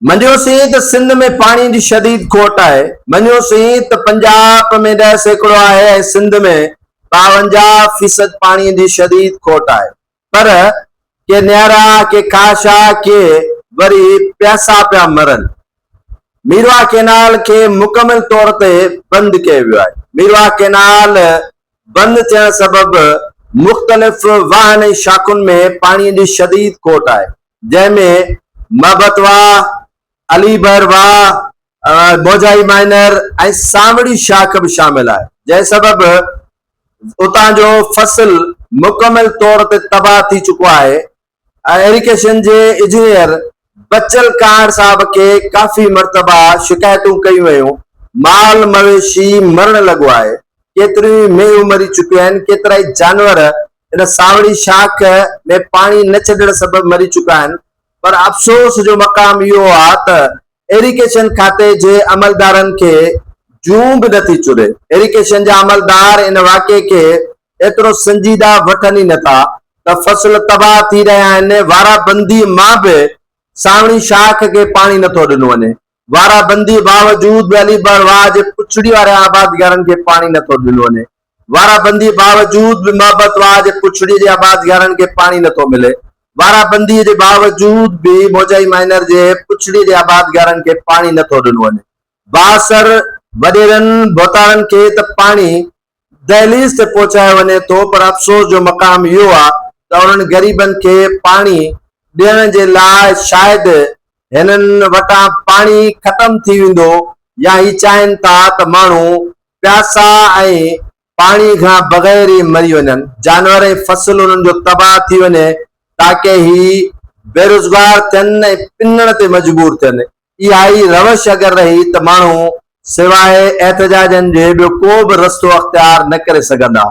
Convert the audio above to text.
मञियोसीं त सिंध में पाणी जी शदीद खोट आहे। मञियोसीं त पंजाब में 10 सैकड़ो आहे ऐं सिंध में 52% पाणी जी शदीद खोट आहे। पर के न्यारा के काशा के वरी प्यासा पिया मरन। मीरवा केनाल के मुकम्मल तौर ते बंद कयो वियो आहे। मीरवा केनाल बंद थियण सबब मुख्तलिफ वाहन ऐं शाखुनि में पाणी जी शदीद खोट आहे, जंहिंमें महबतवा, अलीबर वाह, बोजाई माइनर ऐं सावड़ी शाख भी शामिल है, जंहिं सबब उतां जो फसल मुकम्मल तौर ते तबाह थी चुको है। इरिगेशन जे इंजीनियर बच्चल कांड साहब के काफ़ी मरतबा शिकायतूं कयूं वयूं। माल मवेशी मरण लगो है, केतरी मेयूं मरी चुकियूं आहिनि, केतिरा ई जानवर इन सावड़ी शाख में पानी न छॾण सबब मरी चुका आहिनि। पर अफ़सोस जो मक़ाम इहो आहे त इरिगेशन खाते जे अमलदारनि खे जूं बि नथी चुरे। इरिगेशन जा अमलदार इन वाक़े के एतिरो संजीदा वठनि ई नथा त फसल तबाह थी रहिया आहिनि। वाराबंदी मां बि सावड़ी शाख के पाणी नथो ॾिनो वञे। वाराबंदी बावजूद बि अलीबर वाह जे पुछड़ी वारे आबादगारनि खे पाणी नथो ॾिनो वञे। वाराबंदी बावजूद बि महबत वाह जे पुछड़ी जे आबादगारनि खे पाणी नथो मिले। वाराबंदी के बावजूद भी मोजाई माइनर जे पुछड़ी जे आबादगारनि खे पाणी नथो ॾिनो वञे। बासर वडेरनि बोतारनि खे त पाणी दहलीज़ ते पहुचायो वञे थो, पर अफ़सोस जो मक़ाम इहो आहे त उन्हनि ग़रीबनि खे पाणी ॾियण जे लाइ शायदि हिननि वटां पाणी ख़तम थी वेंदो, या ही चाहिनि था त माण्हू प्यासा ऐं पाणी खां बग़ैर ई मरी वञनि, जानवर ऐं फसल उन्हनि जो तबाह थी वञे, ताकि ही बेरोजगार थियनि ऐं पिनण ते मजबूर थियनि। इहा ई रवश अगरि रही त माण्हू सिवाय एहतजाजनि जे ॿियो को बि रस्तो अख़्तियार न करे सघंदा।